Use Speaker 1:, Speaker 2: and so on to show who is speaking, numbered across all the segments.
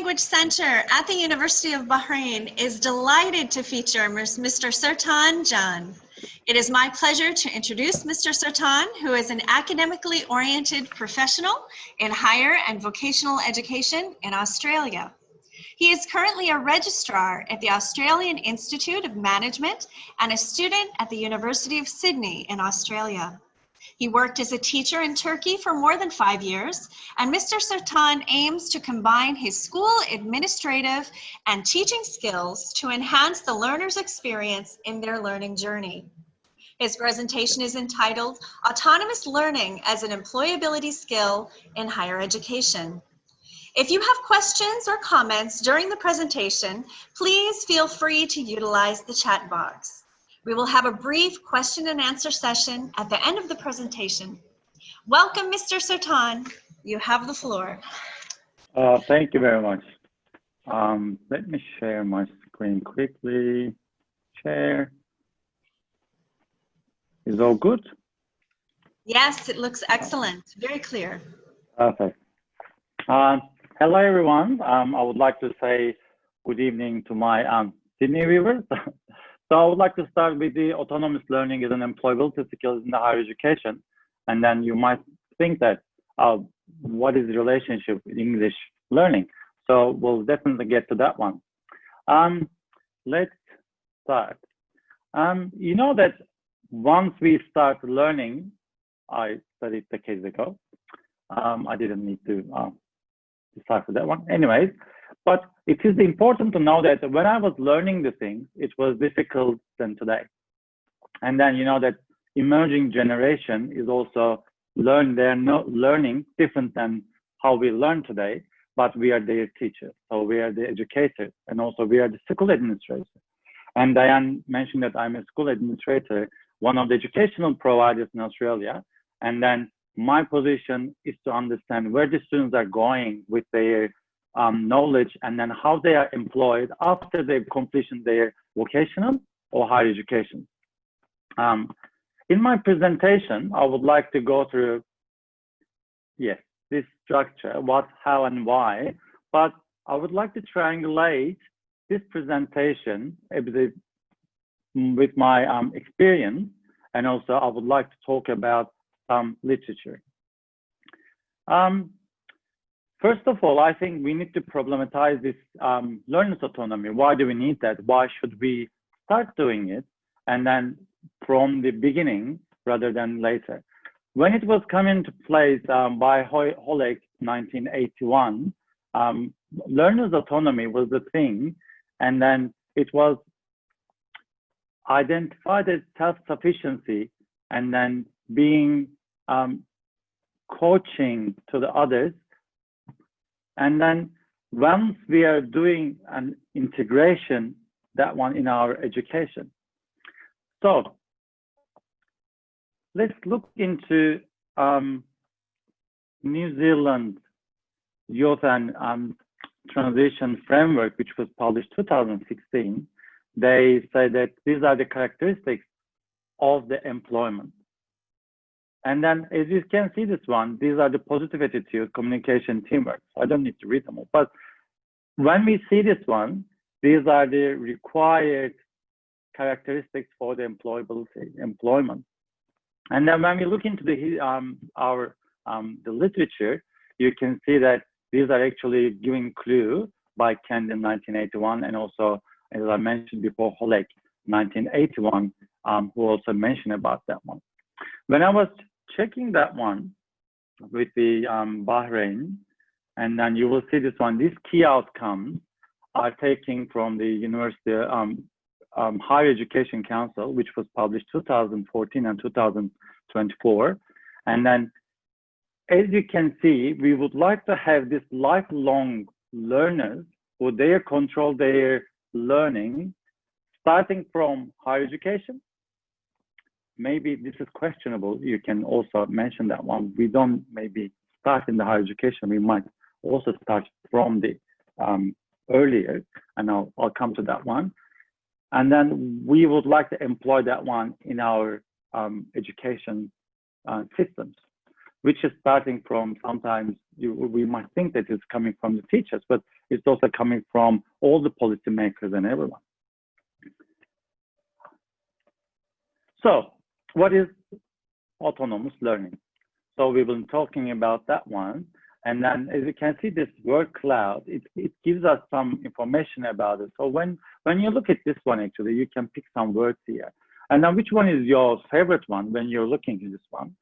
Speaker 1: Language Center at the University of Bahrain is delighted to feature Mr. Sertan Can. It is my pleasure to introduce Mr. Sertan, who is an academically oriented professional in higher and vocational education in Australia. He is currently a registrar at the Australian Institute of Management and a student at the University of Sydney in Australia. He worked as a teacher in Turkey for more than 5 years, and Mr. Sertan aims to combine his school administrative and teaching skills to enhance the learner's experience in their learning journey. His presentation is entitled Autonomous Learning as an Employability Skill in Higher Education. If you have questions or comments during the presentation, please feel free to utilize the chat box. We will have a brief question and answer session at the end of the presentation. Welcome, Mr. Sertan. You have the floor.
Speaker 2: Thank you very much. Let me share my screen quickly. Share. Is all good?
Speaker 1: Yes, it looks excellent. Very clear.
Speaker 2: Perfect. Hello, everyone. I would like to say good evening to my Sydney viewers. So I would like to start with the autonomous learning as an employability skills in the higher education. And then you might think that, what is the relationship with English learning? So we'll definitely get to that one. Let's start. You know that once we start learning, I studied decades ago. I didn't need to decipher that one. Anyways, but it is important to know that when I was learning the things, it was difficult than today. And then you know that emerging generation is also learning different than how we learn today, but we are their teachers. So we are the educators, and also we are the school administrators. And Diane mentioned that I'm a school administrator, one of the educational providers in Australia. And then my position is to understand where the students are going with their knowledge, and then how they are employed after they've completed their vocational or higher education. In my presentation, I would like to go through, yes, this structure, what, how, and why, but I would like to triangulate this presentation a bit with my experience, and also I would like to talk about literature. First of all, I think we need to problematize this learner's autonomy. Why do we need that? Why should we start doing it? And then from the beginning rather than later. When it was coming into place by Holek 1981, learner's autonomy was the thing, and then it was identified as self-sufficiency, and then being coaching to the others. And then once we are doing an integration, that one in our education. So let's look into New Zealand Youth and Transition Framework, which was published 2016. They say that these are the characteristics of the employment. And then, as you can see this one, these are the positive attitude, communication, teamwork. So I don't need to read them all. But when we see this one, these are the required characteristics for the employment. And then when we look into the literature, you can see that these are actually giving clue by Can in 1981, and also, as I mentioned before, Holek 1981, who also mentioned about that one. When I was checking that one with the Bahrain, and then you will see this one, these key outcomes are taken from the University Higher Education Council, which was published 2014 and 2024. And then, as you can see, we would like to have this lifelong learners who they control their learning, starting from higher education. Maybe this is questionable. You can also mention that one. We don't maybe start in the higher education. We might also start from the earlier, and I'll come to that one. And then we would like to employ that one in our education systems. which is starting from sometimes we might think that it's coming from the teachers, but it's also coming from all the policymakers and everyone. So what is autonomous learning? So we've been talking about that one. And then as you can see, this word cloud, it gives us some information about it. So when you look at this one, actually, you can pick some words here. And then which one is your favorite one when you're looking at this one?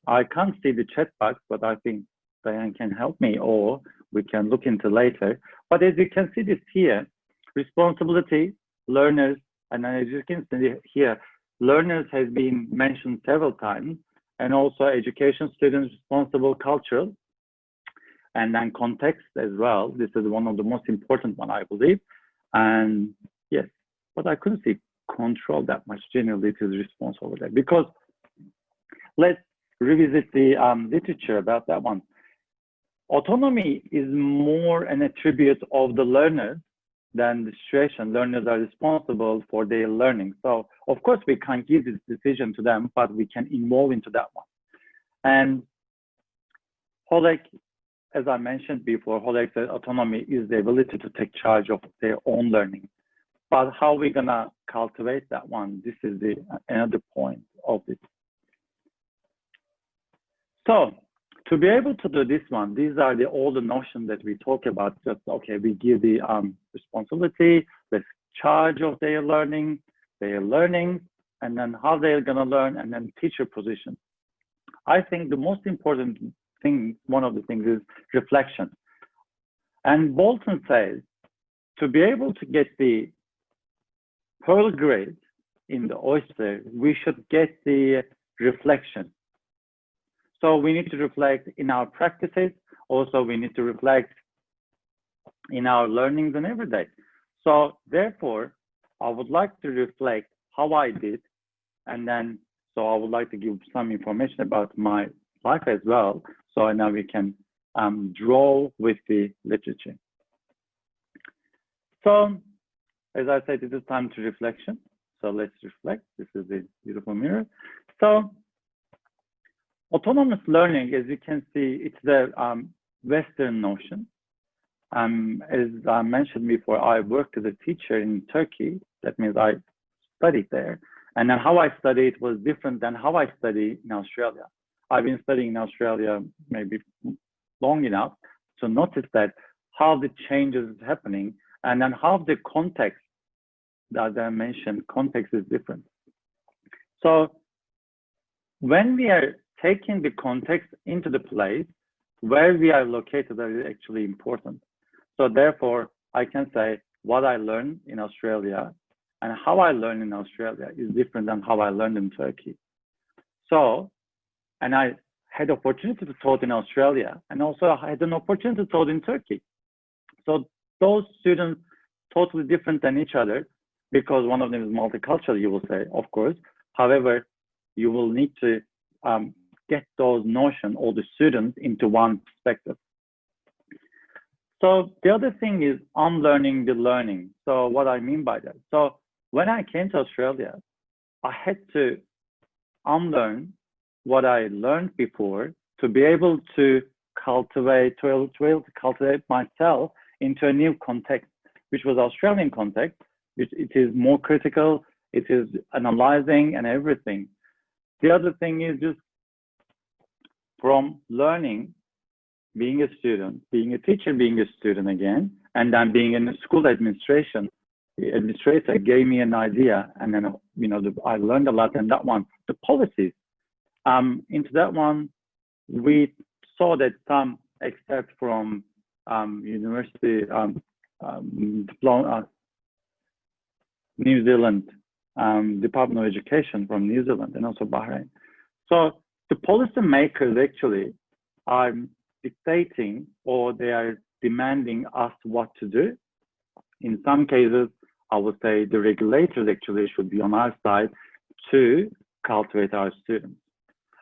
Speaker 2: I can't see the chat box, but I think Diane can help me, or we can look into later. But as you can see this here, responsibility, learners, and then as you can see here, learners has been mentioned several times, and also education, students, responsible, cultural, and then context as well. This is one of the most important one, I believe. And yes, but I couldn't see control that much. Generally, it is response over there. Because let's revisit the literature about that one. Autonomy is more an attribute of the learners than the situation. Learners are responsible for their learning. So of course we can't give this decision to them, but we can involve into that one. And Holek, as I mentioned before, Holek said autonomy is the ability to take charge of their own learning. But how are we gonna cultivate that one? This is the another point of this. So to be able to do this one, these are all the notions that we talk about. Just okay, we give the responsibility, the charge of their learning, and then how they're gonna learn, and then teacher position. I think the most important thing, one of the things, is reflection. And Bolton says to be able to get the Pearl grade in the oyster, we should get the reflection. So we need to reflect in our practices. Also, we need to reflect in our learnings and every day. So therefore, I would like to reflect how I did. And then, so I would like to give some information about my life as well. So now we can draw with the literature. So as I said, it is time to reflection. So let's reflect. This is the beautiful mirror. So autonomous learning, as you can see, it's the Western notion. As I mentioned before, I worked as a teacher in Turkey. That means I studied there. And then how I studied was different than how I study in Australia. I've been studying in Australia maybe long enough to notice that how the changes is happening, and then how the context, as I mentioned, context is different. So when we are taking the context into the place where we are located, that is actually important. So therefore, I can say what I learned in Australia and how I learned in Australia is different than how I learned in Turkey. So, and I had opportunity to taught in Australia, and also I had an opportunity to taught in Turkey. So those students totally different than each other, because one of them is multicultural, you will say, of course. However, you will need to get those notions, all the students, into one perspective. So the other thing is unlearning the learning. So what I mean by that. So when I came to Australia, I had to unlearn what I learned before to be able to cultivate, to cultivate myself into a new context, which was Australian context, which it is more critical, it is analyzing and everything. The other thing is just from learning, being a student, being a teacher, being a student again, and then being in the school administration. The administrator gave me an idea, and then I learned a lot in that one. The policies, into that one, we saw that some except from university diploma, New Zealand, Department of Education from New Zealand, and also Bahrain. So the policy makers actually are dictating, or they are demanding us what to do. In some cases, I would say the regulators actually should be on our side to cultivate our students.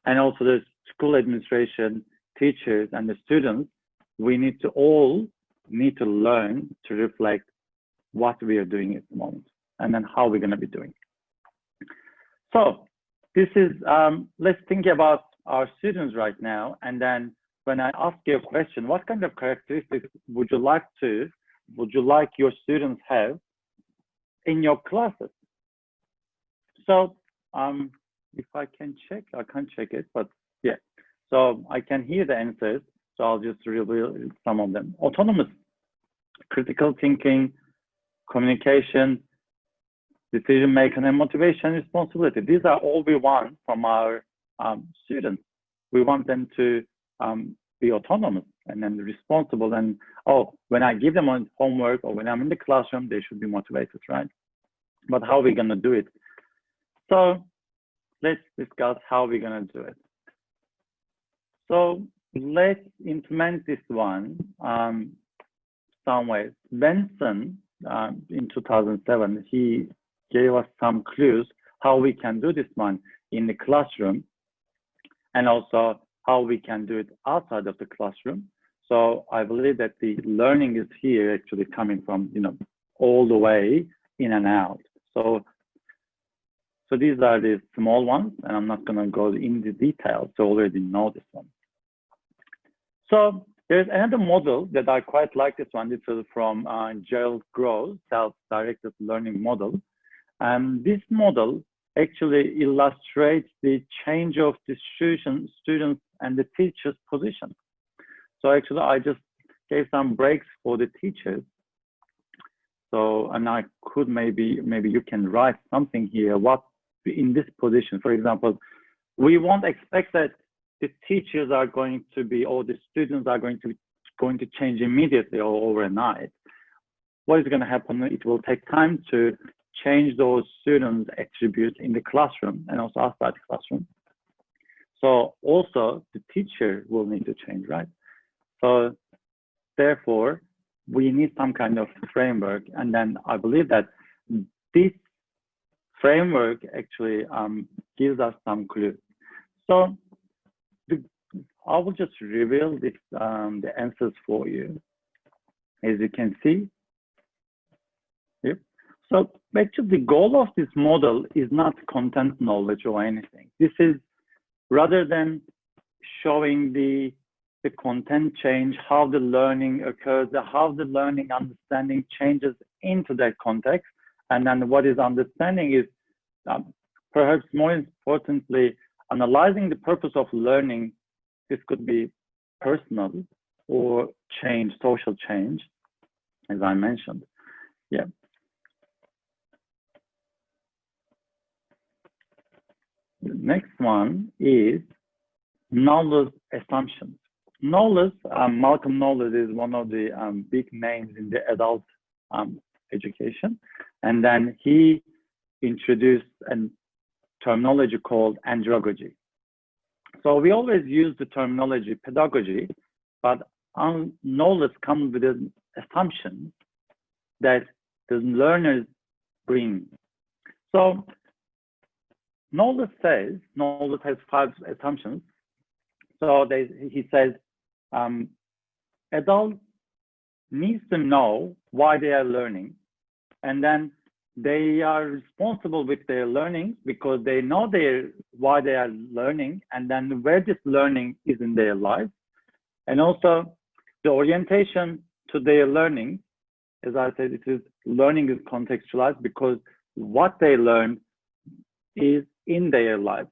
Speaker 2: And also the school administration, teachers, and the students, we need to all learn to reflect what we are doing at the moment, and then how we're going to be doing. So this is, let's think about our students right now, and then when I ask you a question, what kind of characteristics would you like your students have in your classes? So if I can check, I can't check it, but yeah. So I can hear the answers. So I'll just reveal some of them. Autonomous, critical thinking, communication, decision making, and motivation, responsibility. These are all we want from our students. We want them to be autonomous and then responsible. And when I give them homework or when I'm in the classroom, they should be motivated, right? But how are we going to do it? So let's discuss how we're going to do it. So let's implement this one some ways. Benson, in 2007, he gave us some clues how we can do this one in the classroom, and also how we can do it outside of the classroom. So I believe that the learning is here actually coming from, all the way in and out. So these are the small ones, and I'm not going to go into details. So already know this one. So there's another model that I quite like. This one. This is from Gerald Grove's self-directed learning model. This model actually illustrates the change of the students and the teacher's position. So actually, I just gave some breaks for the teachers. So, and I could maybe you can write something here. What in this position, for example, we won't expect that the teachers are going to be, or the students are going to change immediately or overnight. What is going to happen? It will take time to change those students' attributes in the classroom and also outside the classroom. So also the teacher will need to change, right? So therefore, we need some kind of framework. And then I believe that this framework actually gives us some clue. So I will just reveal this, the answers for you. As you can see. Yep. So actually the goal of this model is not content knowledge or anything. This is rather than showing the content change, how the learning occurs, how the learning understanding changes into that context. And then what is understanding is perhaps more importantly, analyzing the purpose of learning. This could be personal or change, social change, as I mentioned. Yeah. The next one is knowledge assumptions. Knowledge, Malcolm Knowledge is one of the big names in the adult education. And then he introduced a terminology called andragogy. So we always use the terminology pedagogy, but knowledge comes with an assumption that the learners bring. So knowledge has 5 assumptions. So he says, adults needs to know why they are learning, and then they are responsible with their learning because they know why they are learning, and then where this learning is in their life, and also the orientation to their learning. As I said, learning is contextualized because what they learn is in their life,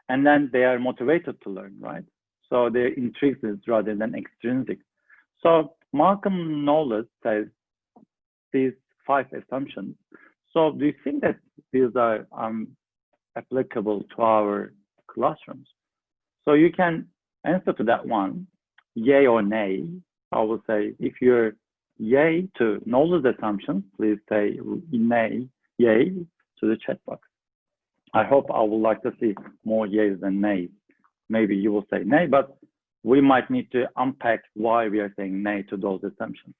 Speaker 2: and then they are motivated to learn, right? So they're intrinsic rather than extrinsic. So Malcolm Knowledge says these 5 assumptions. So do you think that these are applicable to our classrooms? So you can answer to that one, yay or nay. I will say if you're yay to knowledge assumptions, please say nay, yay to the chat box. I hope I would like to see more yays than nays. Maybe you will say nay, but we might need to unpack why we are saying nay to those assumptions.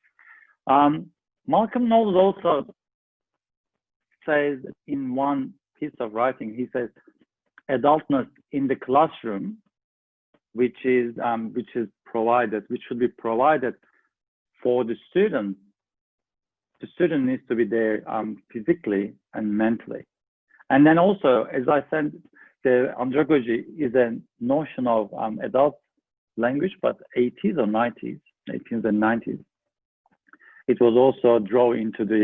Speaker 2: Malcolm Knowles also says in one piece of writing, he says, adultness in the classroom, which should be provided for the student. The student needs to be there physically and mentally. And then also, as I said, the andragogy is a notion of adult language, but 80s or 90s, 18s and 90s. It was also drawn into the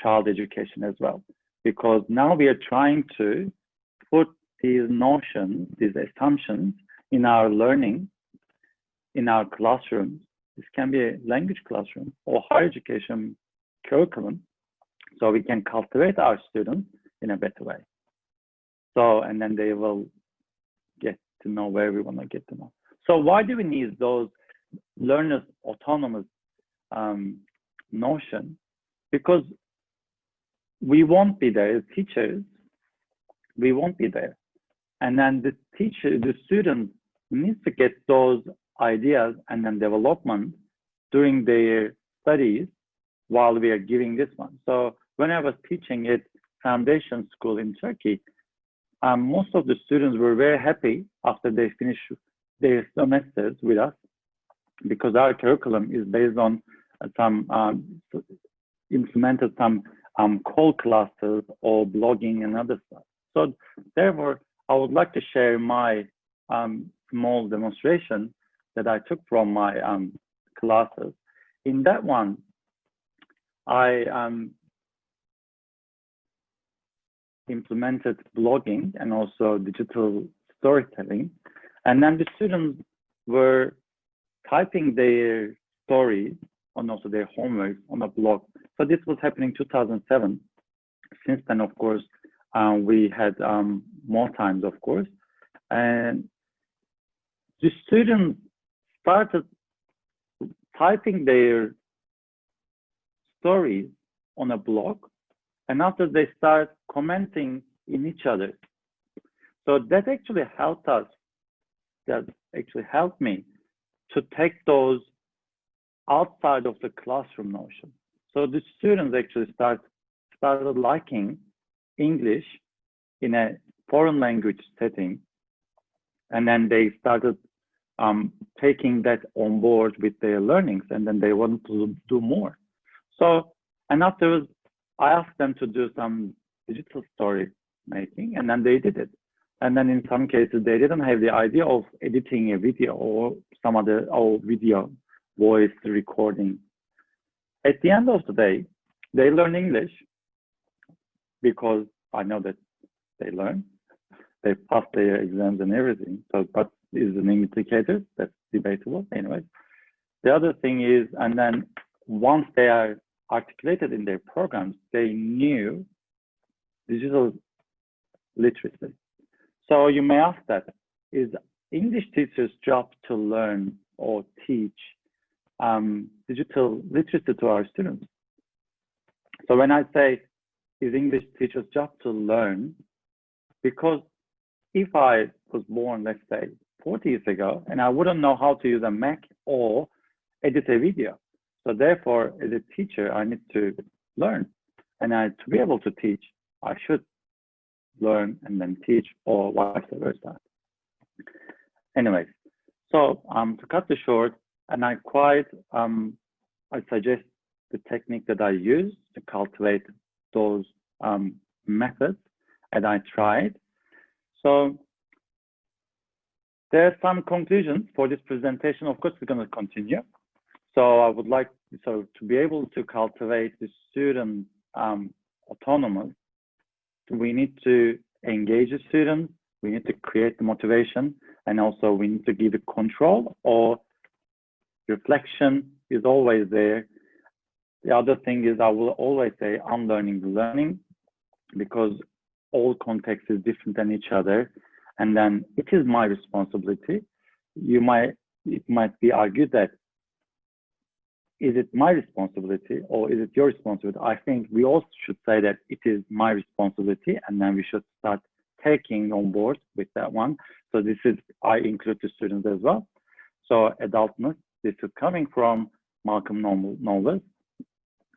Speaker 2: child education as well, because now we are trying to put these notions, these assumptions in our learning, in our classrooms. This can be a language classroom or higher education curriculum, so we can cultivate our students in a better way. So, and then they will get to know where we want to get to know. So why do we need those learners' autonomous notion? Because we won't be there as teachers. We won't be there. And then the teacher, the student needs to get those ideas and then development during their studies while we are giving this one. So when I was teaching at foundation school in Turkey, most of the students were very happy after they finished their semesters with us, because our curriculum is based on some implemented some call classes or blogging and other stuff. So therefore, I would like to share my small demonstration that I took from my classes. In that one, I implemented blogging and also digital storytelling. And then the students were typing their stories and also their homework on a blog. So this was happening 2007. Since then, of course, we had more times, of course. And the students started typing their stories on a blog, and after they start commenting in each other. So that actually helped us, that actually helped me to take those outside of the classroom notion. So the students actually started liking English in a foreign language setting, and then they started taking that on board with their learnings, and then they wanted to do more. So, and afterwards, I asked them to do some digital story making, and then they did it. And then in some cases, they didn't have the idea of editing a video or some other video voice recording. At the end of the day, they learn English because I know that they learn. They pass their exams and everything. So, but is an indicator, that's debatable. Anyways, the other thing is, and then once they are articulated in their programs, they knew digital literacy. So you may ask that, is English teachers' job to learn or teach digital literacy to our students? So when I say, is English teachers' job to learn, because if I was born, let's say, 40 years ago, and I wouldn't know how to use a Mac or edit a video. So therefore, as a teacher, I need to learn. And to be able to teach, I should learn and then teach, or vice versa. Anyways, so to cut it short, and I suggest the technique that I use to cultivate those methods, and I tried. So there are some conclusions for this presentation. Of course, we're going to continue. So I would like to be able to cultivate the student autonomy. We need to engage the students. We need to create the motivation, and also we need to give it control, or reflection is always there. The other thing is, I will always say unlearning the learning, because all context is different than each other. And then it is my responsibility. It might be argued that, is it my responsibility or is it your responsibility? I think we also should say that it is my responsibility, and then we should start taking on board with that one. So this is, I include the students as well. So adultness, this is coming from Malcolm Knowles,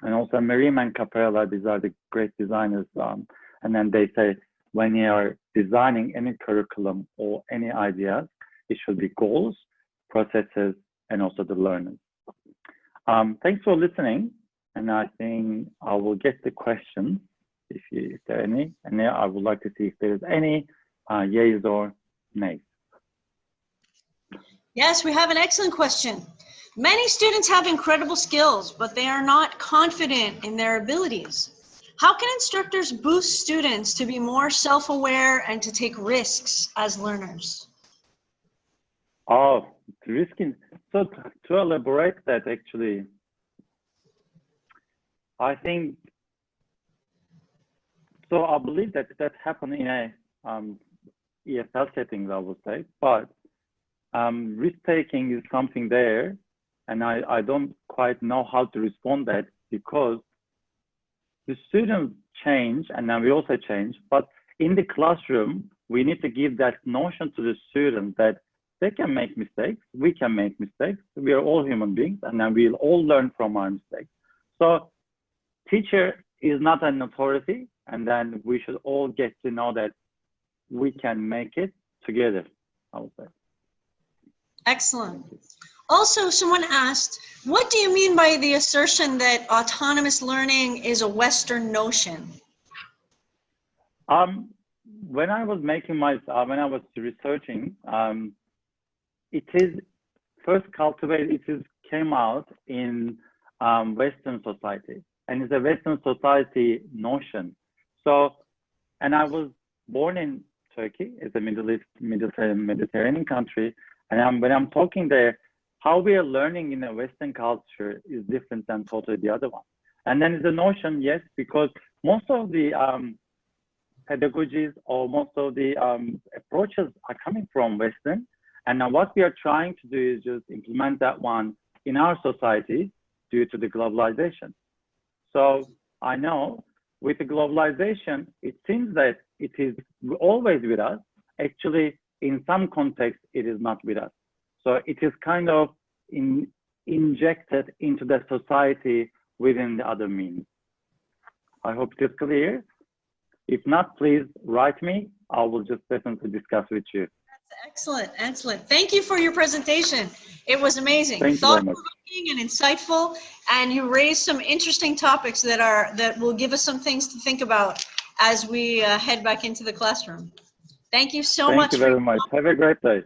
Speaker 2: and also Merriam and Caprella. These are the great designers. And then they say, when you are designing any curriculum or any ideas, it should be goals, processes, and also the learners. Thanks for listening. And I think I will get the questions if there are any. And I would like to see if there's any yeas or nays.
Speaker 1: Yes, we have an excellent question. Many students have incredible skills, but they are not confident in their abilities. How can instructors boost students to be more self-aware and to take risks as learners?
Speaker 2: Oh, risking. So to elaborate that, actually, I think, so I believe that happened in a EFL settings, I would say, but risk-taking is something there, and I don't quite know how to respond that, because the students change, and then we also change, but in the classroom, we need to give that notion to the students that they can make mistakes, we can make mistakes, we are all human beings, and then we'll all learn from our mistakes. So teacher is not an authority, and then we should all get to know that we can make it together, I would say.
Speaker 1: Excellent. Also, someone asked, what do you mean by the assertion that autonomous learning is a Western notion?
Speaker 2: When I was making when I was researching, it is first cultivated, came out in Western society, and it's a Western society notion. So, and I was born in Turkey, it's a Middle East, Mediterranean country, and when I'm talking there, how we are learning in a Western culture is different than totally the other one. And then the notion, yes, because most of the pedagogies or most of the approaches are coming from Western, and now what we are trying to do is just implement that one in our society due to the globalization. So I know with the globalization, it seems that it is always with us. Actually, in some context, it is not with us. So it is kind of injected into the society within the other means. I hope it is clear. If not, please write me. I will just definitely discuss with you.
Speaker 1: That's excellent, excellent. Thank you for your presentation. It was amazing.
Speaker 2: Thank you very much.
Speaker 1: Thought-provoking and insightful, and you raised some interesting topics that will give us some things to think about as we head back into the classroom. Thank you so much.
Speaker 2: Thank you very much. Have a great day.